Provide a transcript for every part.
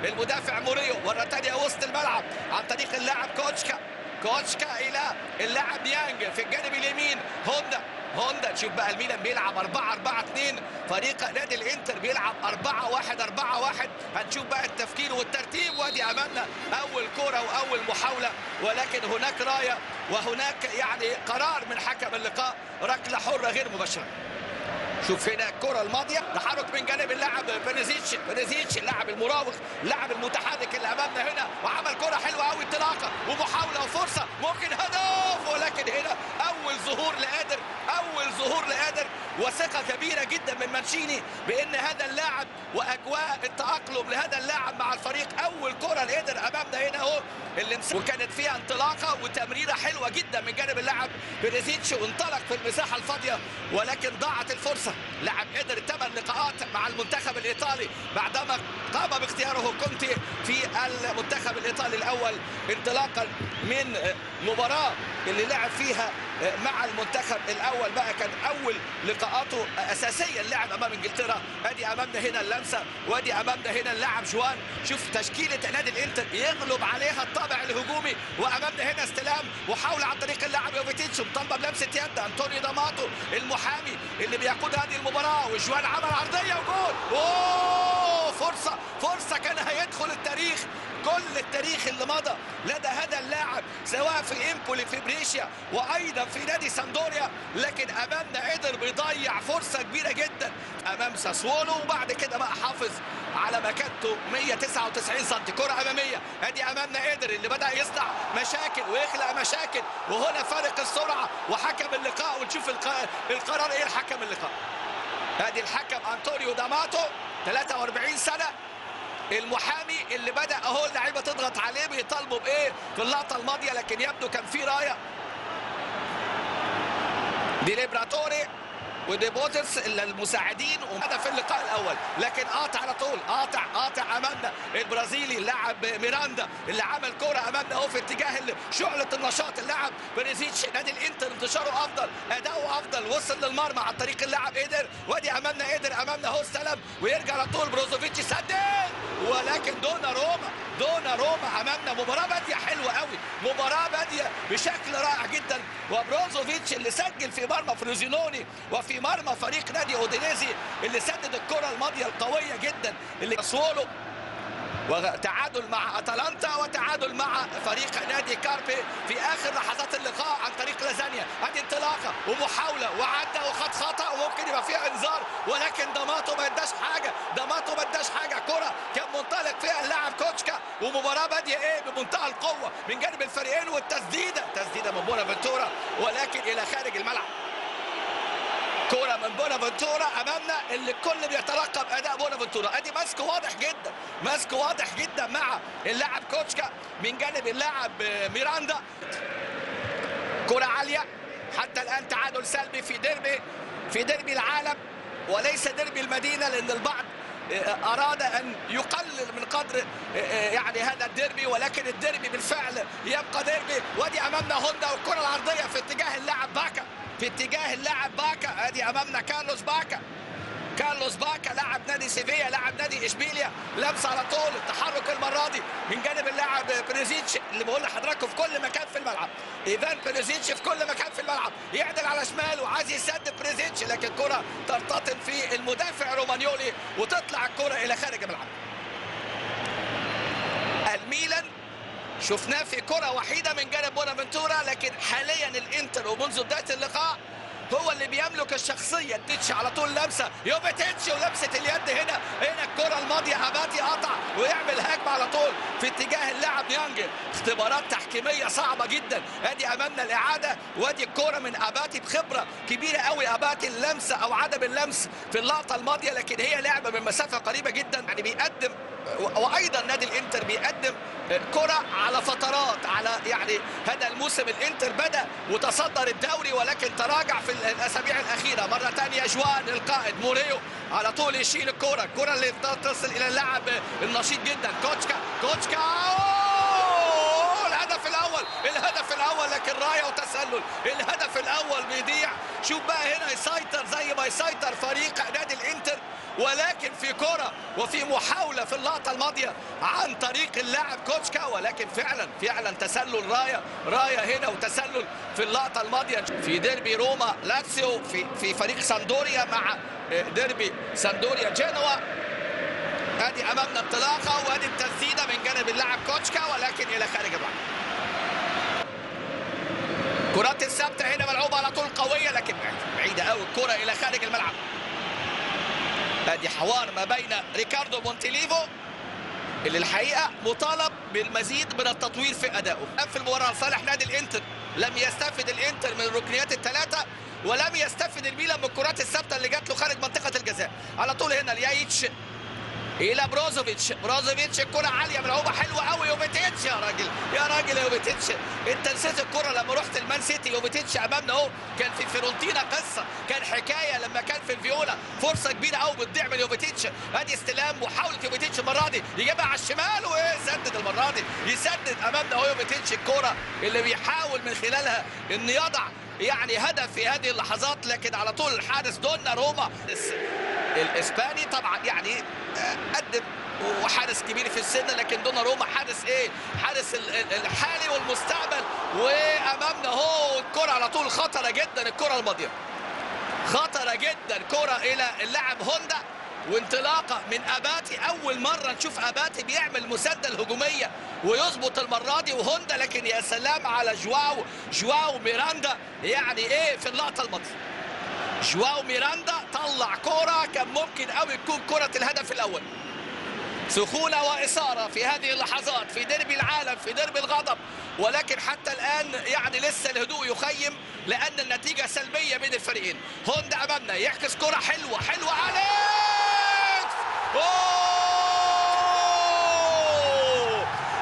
المدافع موريو مرة تانية وسط الملعب عن طريق اللاعب كوتشكا إلى اللاعب يانج في الجانب اليمين. هوندا نشوف بقى الميلان بيلعب 4-4-2، فريق نادي الانتر بيلعب 4-1-4-1. هنشوف بقى التفكير والترتيب. وادي امامنا اول كرة واول محاولة، ولكن هناك راية وهناك يعني قرار من حكم اللقاء، ركلة حرة غير مباشرة. شوف هنا الكرة الماضية، تحرك من جانب اللاعب بيريزيتش اللاعب المراوغ، اللاعب المتحرك اللي امامنا هنا، وعمل كرة حلوة قوي، انطلاقة ومحاولة وفرصة ممكن هدف، ولكن هنا اول ظهور لقادر وثقة كبيرة جدا من مانشيني بان هذا اللاعب واجواء التأقلم لهذا اللاعب مع الفريق. اول كرة لقادر امامنا هنا اهو وكانت فيها انطلاقة وتمريرة حلوة جدا من جانب اللاعب بيريزيتش، وانطلق في المساحة الفاضية، ولكن ضاعت الفرصة. لاعب قدر 8 لقاءات مع المنتخب الايطالي بعدما قام باختياره كونتي في المنتخب الايطالي الاول، انطلاقا من مباراة اللي لعب فيها مع المنتخب الاول. بقى كان اول لقاءاته اساسيا لعب امام انجلترا. ادي امامنا هنا اللمسه، وادي امامنا هنا اللاعب جوان. شوف تشكيله نادي الانتر يغلب عليها الطابع الهجومي، وامامنا هنا استلام وحاول عن طريق اللاعب يوفيتيتش، مطالبه بلمسه يد انطونيو داماتو المحامي اللي بيقود هذه المباراه، وجوان عمل عرضيه وجول. اوه فرصه كان هيدخل التاريخ، كل التاريخ اللي مضى لدى هذا اللاعب سواء في امبولي في بريشيا وايضا في نادي ساندوريا، لكن امامنا قدر بيضيع فرصه كبيره جدا امام ساسولو، وبعد كده بقى حافظ على مكانته 199 سم. كره اماميه، ادي امامنا قدر اللي بدا يصنع مشاكل ويخلق مشاكل، وهنا فارق السرعه وحكم اللقاء. ونشوف القرار ايه الحكم اللقاء. ادي الحكم انطونيو داماتو 43 سنه، المحامي اللي بدا اهو اللعيبه تضغط عليه بيطالبوا بايه في اللقطه الماضيه، لكن يبدو كان في رايه دي ليبراتوري ودي بوترس المساعدين وهدف اللقاء الاول، لكن قاطع على طول، قاطع امامنا البرازيلي اللاعب ميراندا اللي عمل كرة امامنا اهو في اتجاه شعلة النشاط. اللاعب بيريزيتش نادي الانتر انتشاره افضل، اداؤه افضل، وصل للمرمى عن طريق اللاعب قدر، وادي امامنا امامنا اهو استلم ويرجع على طول بروزوفيتش سدد، ولكن دوناروما امامنا. مباراه باديه حلوه قوي، مباراه باديه بشكل رائع جدا، وبروزوفيتش اللي سجل في مرمى فروزينوني وفي مرمى فريق نادي اودينيزي اللي سدد الكره الماضيه القويه جدا اللي سولو، وتعادل مع اتلانتا وتعادل مع فريق نادي كاربي في اخر لحظات اللقاء عن طريق لازانيا. هذه انطلاقه ومحاوله وعدى وخد خطا وممكن يبقى فيها انذار، ولكن داماتو ما اداش حاجه، كره كان منطلق فيها اللاعب كوتشكا، ومباراه باديه ايه بمنتهى القوه من جانب الفريقين، والتسديده من بونافنتورا ولكن الى خارج الملعب. كرة من بونافنتورا امامنا اللي الكل بيترقب اداء بونافنتورا. ادي ماسك واضح جدا مع اللاعب كوتشكا من جانب اللاعب ميراندا. كرة عالية، حتى الان تعادل سلبي في ديربي العالم وليس ديربي المدينة، لان البعض اراد ان يقلل من قدر يعني هذا الديربي، ولكن الديربي بالفعل يبقى ديربي. وادي امامنا هوندا والكرة العرضية في اتجاه اللاعب باكا، ادي امامنا كارلوس باكا لاعب نادي سيفيا لاعب نادي اشبيليا، لمسه على طول، التحرك المره دي من جانب اللاعب بريزيتش اللي بقول لحضراتكم في كل مكان في الملعب، ايفان بريزيتش في كل مكان في الملعب، يعدل على شماله وعايز يسدد بريزيتش، لكن كره ترتطم في المدافع رومانيولي وتطلع الكره الى خارج الملعب. الميلان شفناه في كرة وحيدة من جانب بونافنتورا، لكن حاليا الانتر ومنذ بداية اللقاء هو اللي بيملك الشخصية. تيتش على طول لمسة يوفيتيتش ولمسة اليد هنا الكرة الماضية أباتي قطع ويعمل هجمة على طول في اتجاه اللاعب يانج. اختبارات تحكيمية صعبة جدا. ادي امامنا الإعادة، وادي الكرة من أباتي بخبرة كبيرة قوي. أباتي اللمسة أو عدم اللمس في اللقطة الماضية، لكن هي لعبة من مسافة قريبة جدا، يعني بيقدم، وايضا نادي الانتر بيقدم كرة على فترات. على يعني هذا الموسم الانتر بدأ وتصدر الدوري ولكن تراجع في الاسابيع الاخيرة. مرة ثانية جوان القائد موريو على طول يشيل الكرة اللي تصل الى اللاعب النشيط جدا كوتشكا. الهدف الاول لكن رايه وتسلل. الهدف الاول بيضيع. شوف بقى هنا يسيطر زي ما يسيطر فريق نادي الانتر، ولكن في كرة وفي محاولة في اللقطة الماضية عن طريق اللاعب كوتشكا، ولكن فعلا تسلل راية هنا وتسلل في اللقطة الماضية. في ديربي روما لاتسيو في فريق ساندوريا مع ديربي ساندوريا جنوا. ادي امامنا انطلاقة وادي التسديدة من جانب اللاعب كوتشكا، ولكن الى خارج الملعب. كرات الثابتة هنا ملعوبة على طول قوية، لكن بعيدة قوي الكرة الى خارج الملعب. ادي حوار ما بين ريكاردو مونتيليفو اللي الحقيقه مطالب بالمزيد من التطوير في ادائه. في المباراه لصالح نادي الانتر لم يستفد الانتر من الركنيات الثلاثه، ولم يستفد الميلان من الكرات الثابته اللي جات له خارج منطقه الجزاء. على طول هنا ليايتش الى بروزوفيتش الكره عاليه ملعوبه حلوه قوي. يوفيتيتش يا راجل يوفيتيتش، انت نسيت الكره لما رحت المان سيتي. يوفيتيتش امامنا اهو، كان في فيرونتينا قصه، كان حكايه لما كان في الفيولا، فرصه كبيره قوي بتضيع من يوفيتيتش. ادي استلام وحاولة يوفيتيتش المره دي يجيبها على الشمال ويسدد المره دي، يسدد امامنا اهو يوفيتيتش الكره اللي بيحاول من خلالها ان يضع يعني هدف في هذه اللحظات، لكن على طول الحارس دونا روما الاسباني طبعا يعني قدم وحارس كبير في السن، لكن دونا روما حارس حارس الحالي والمستقبل. وامامنا اهو الكره على طول خطره جدا، الكره الماضيه خطره جدا، كره الى اللاعب هوندا وانطلاقه من اباتي. اول مره نشوف اباتي بيعمل مسدل هجوميه ويظبط المره دي وهوندا، لكن يا سلام على جواو ميراندا. يعني في اللقطه الماضيه جواو ميراندا طلع كرة كان ممكن قوي تكون كرة الهدف الأول. سخونة وإثارة في هذه اللحظات في ديربي العالم، في ديربي الغضب، ولكن حتى الآن يعني لسه الهدوء يخيم لأن النتيجة سلبية بين الفريقين. هوندا أمامنا يعكس كرة حلوة أليكس،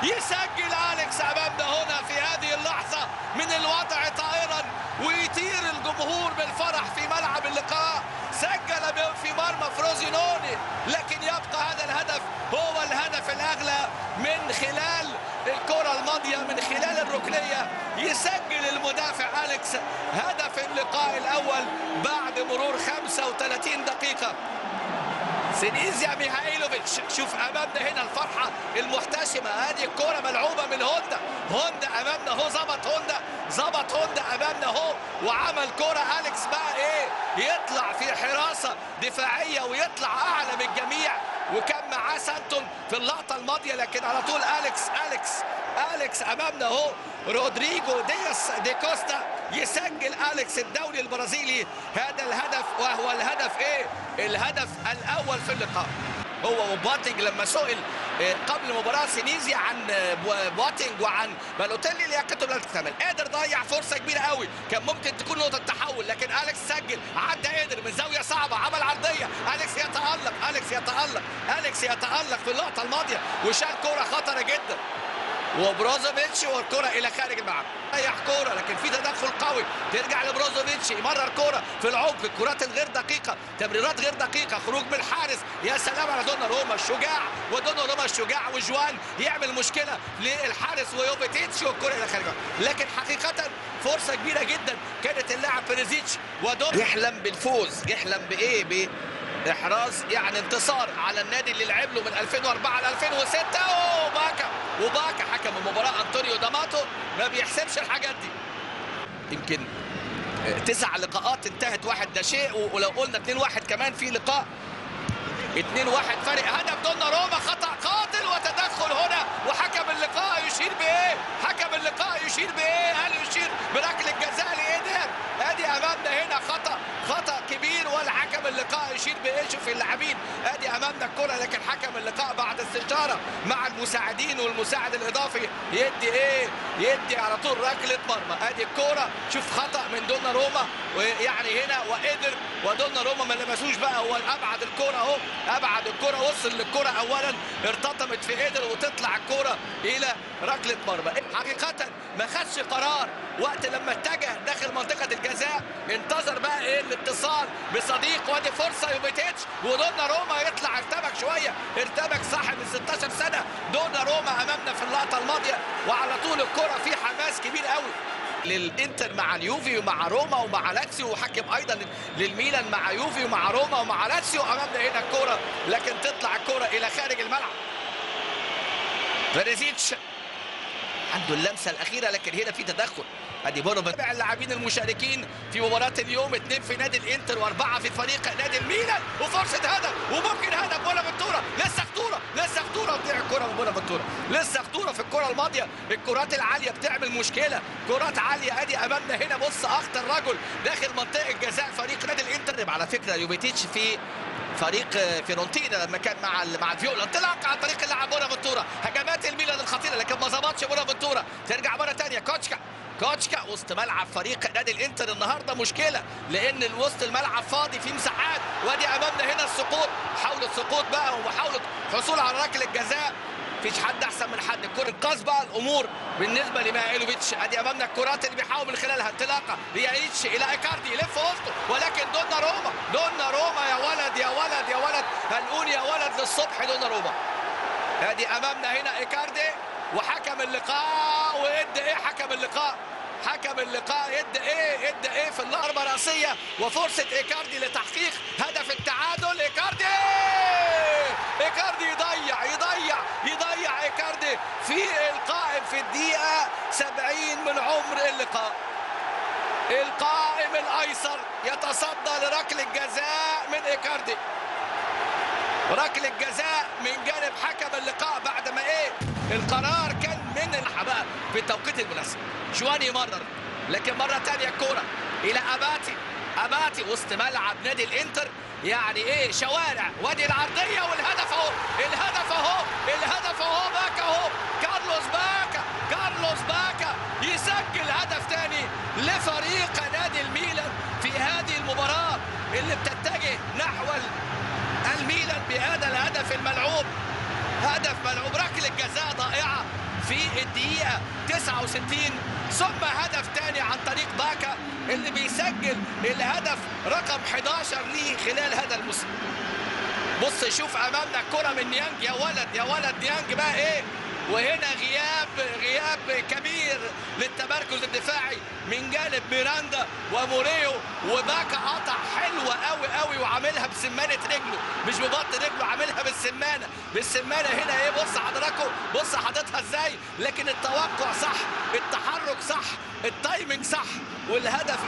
يسجل أليكس أمامنا هنا في هذه اللحظة من الوضع طائرا، ويطير الجمهور بالفرح في ملعب اللقاء. سجل في مرمى فروزينوني، لكن يبقى هذا الهدف هو الهدف الأغلى من خلال الكرة الماضية، من خلال الركنية. يسجل المدافع أليكس هدف اللقاء الأول بعد مرور 35 دقيقة. سينيزيا ميهايلوفيتش، شوف امامنا هنا الفرحه المحتشمه. هذه الكره ملعوبه من هوندا امامنا اهو، ظبط هوندا امامنا اهو وعمل كره. اليكس بقى يطلع في حراسه دفاعيه ويطلع اعلى من الجميع، وكان معاه سانتون في اللقطه الماضيه، لكن على طول اليكس امامنا اهو. رودريجو دياس دي كوستا يسجل اليكس الدولي البرازيلي هذا الهدف، وهو الهدف الهدف الاول في اللقاء. هو وبواتينج لما سئل قبل مباراه سينيزيا عن بواتينج وعن بالوتيلي لياقتهم لا تكتمل، قادر ضيع فرصه كبيره قوي كان ممكن تكون نقطه تحول، لكن اليكس سجل، عدى قادر من زاويه صعبه، عمل عرضيه. اليكس يتالق في اللقطه الماضيه وشال كره خطره جدا. وبروزوفيتش والكرة إلى خارج الملعب، ريح كرة لكن في تدخل قوي، ترجع لبروزوفيتش يمرر كرة في العمق، الكرات الغير دقيقة، تمريرات غير دقيقة، خروج من الحارس. يا سلام على دونا روما الشجاع، وجوان يعمل مشكلة للحارس ويوفيتيتش والكرة إلى خارج الملعب. لكن حقيقة فرصة كبيرة جدا كانت اللاعب بيريزيتش ودون يحلم بالفوز، يحلم بإيه؟ إحراز يعني انتصار على النادي اللي لعب له من 2004 ل 2006. وباكا حكم المباراة أنطونيو داماتو ما بيحسبش الحاجات دي. يمكن 9 لقاءات انتهت 1 ده شيء، ولو قلنا 2-1 كمان في لقاء 2-1 فرق هدف. دونا روما خطأ قاتل وتدخل هنا، وحكم اللقاء يشير بإيه؟ هل يشير بركلة جزاء لإيدر؟ ادي امامنا هنا خطأ كبير، والحكم اللقاء يشير بإيه؟ شوف اللاعبين، ادي امامنا الكرة، لكن حكم اللقاء بعد استشارة مع المساعدين والمساعد الإضافي يدي على طول ركلة مرمى. ادي الكرة، شوف خطأ من دونا روما، ويعني هنا وقدر ودونا روما ما لمسوش بقى، هو ابعد الكرة اهو، ابعد الكرة، وصل للكرة اولا، ارتطمت في قدر وتطلع الكرة الى ركلة مرمى. حقيقة ما خدش قرار وقت لما اتجه داخل منطقة الجزاء، انتظر بقى الاتصال بصديق، وادي فرصة يوفيتيتش، ودونا روما يطلع ارتبك صاحب ال 16 سنة دونا روما امامنا في اللقطة الماضية، وعلى طول الكرة في حماس كبير قوي. للانتر مع اليوفي ومع روما ومع لاتسيو، وحكم ايضا للميلان مع يوفي ومع روما ومع لاتسيو. امامنا هنا الكره، لكن تطلع الكره الى خارج الملعب. فيريزيتش عنده اللمسه الاخيره، لكن هنا في تدخل. ادي بونو تابع اللاعبين المشاركين في مباراه اليوم، 2 في نادي الانتر و4 في فريق نادي الميلان، وفرصه هدف وممكن هدف. بونافنتورا لسه خطوره، لسه خطوره، وتضيع الكره من بونافنتورا، لسه خطوره في الكره الماضيه. الكرات العاليه بتعمل مشكله، كرات عاليه. ادي امامنا هنا بص اخطر رجل داخل منطقه جزاء فريق نادي الانتر. على فكره يوفيتيتش في فريق فيرونتينا لما كان مع الفيولا، انطلاق عن طريق اللاعب بونافنتورا، هجمات الميلان الخطيره لكن ما ظبطش بونافنتورا. ترجع مره ثانيه كوتشكا وسط ملعب فريق نادي الانتر النهارده مشكله، لان الوسط الملعب فاضي في مساحات. وادي امامنا هنا السقوط، محاوله سقوط بقى ومحاوله حصول على ركله جزاء. مفيش حد احسن من حد. الكره انقاذ بقى الامور بالنسبه لمايلوفيتش. ادي امامنا الكرات اللي بيحاول من خلالها انطلاقه ليايتش الى ايكاردي، يلف وسطه، ولكن دونا روما يا ولد يا ولد يا ولد، هنقول يا ولد للصبح دونا روما. ادي امامنا هنا ايكاردي، وحكم اللقاء وادى ايه حكم اللقاء؟ حكم اللقاء ادى ايه في الضربه راسيه، وفرصه ايكاردي لتحقيق هدف التعادل. ايكاردي يضيع ايكاردي في القائم في الدقيقه 70 من عمر اللقاء. القائم الايسر يتصدى لركله جزاء من ايكاردي، ركله جزاء من جانب حكم اللقاء بعد ما القرار كان من الحباء في التوقيت المناسب. شواني يمرر، لكن مره ثانيه الكوره الى اباتي وسط ملعب نادي الانتر. يعني شوارع. وادي العرضيه والهدف اهو، الهدف اهو باكا اهو، كارلوس باكا يسجل هدف ثاني لفريق نادي الميلان في هذه المباراه اللي بتتجه نحو الميلان بهذا الهدف الملعوب. هدف ملعوب، ركله جزاء ضائعه في الدقيقه 69، ثم هدف ثاني عن طريق باكا اللي بيسجل الهدف رقم 11 ليه خلال هذا الموسم. بص شوف امامنا الكره من نيانج، يا ولد نيانج بقى وهنا غياب كبير للتمركز الدفاعي من جانب ميراندا وموريو، وباكا قطع حلوه قوي وعاملها بسمانه رجله، مش ببط رجله، عاملها بالسمانه هنا. بص حضراتكم، بص حاططها ازاي، لكن التوقع صح، التحرك صح، التايمنج صح، والهدف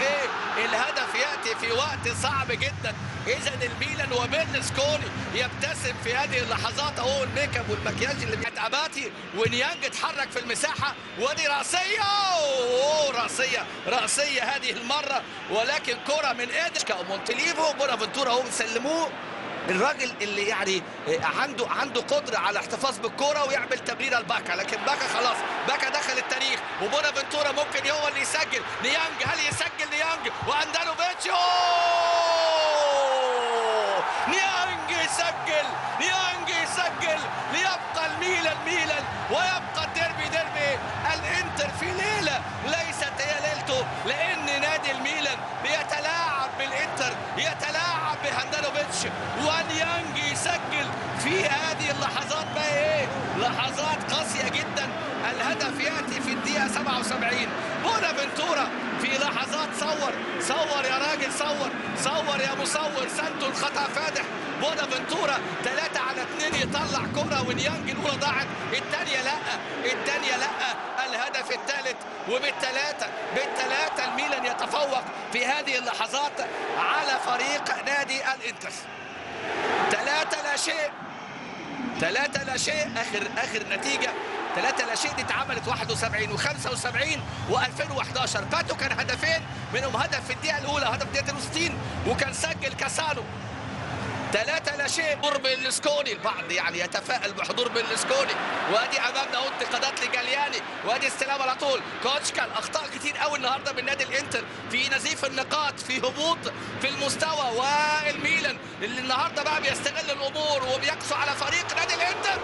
الهدف ياتي في وقت صعب جدا. اذا الميلان وبيرلسكوني يبتسم في هذه اللحظات اهو، الميك اب والمكياج اللي اباتي ونيانج اتحرك في المساحه. ودي راسيه هذه المره، ولكن كره من ادشكا ومونتليفو. بونافنتورا اهو بيسلموه، الراجل اللي يعني عنده قدره على الاحتفاظ بالكوره ويعمل تمريره لباكا، لكن باكا خلاص، باكا دخل التاريخ، وبونافنتورا ممكن هو اللي يسجل. نيانج، هل يسجل نيانج؟ واندانوفيتش نيانج يسجل ليبقى الميلان ويبقى الديربي الانتر في ليله ليست هي ليلته، لان نادي الميلان بيتلاعب بالانتر، يتلاعب بهاندانوفيتش، ونيانج يسجل في هذه اللحظات بقى لحظات قاسيه جدا. الهدف ياتي في الدقيقه 77. بونافنتورا في لحظات صور يا راجل، صور يا مصور، سانتو الخطا فادح. بونافنتورا 3 على 2 يطلع كرة، ونيانج الاولى ضاعت، الثانيه لا. الهدف الثالث، وبالثلاثه الميلان يتفوق في هذه اللحظات على فريق نادي الانتر. 3 لا شيء اخر نتيجه. 3 لا شيء دي اتعملت 71 و75 و2011. باتو كان هدفين، منهم هدف في الدقيقه الاولى، هدف الدقيقه 62، وكان سجل كاسانو. 3 لا شيء. حضور بيرلسكوني، البعض يعني يتفائل بحضور بيرلسكوني. وادي امامنا انتقادات لجالياني، وادي استلام على طول. كوتشكا اخطاء كتير قوي النهارده من نادي الانتر في نزيف النقاط، في هبوط في المستوى، والميلان اللي النهارده بقى بيستغل الامور وبيقسو على فريق نادي الانتر.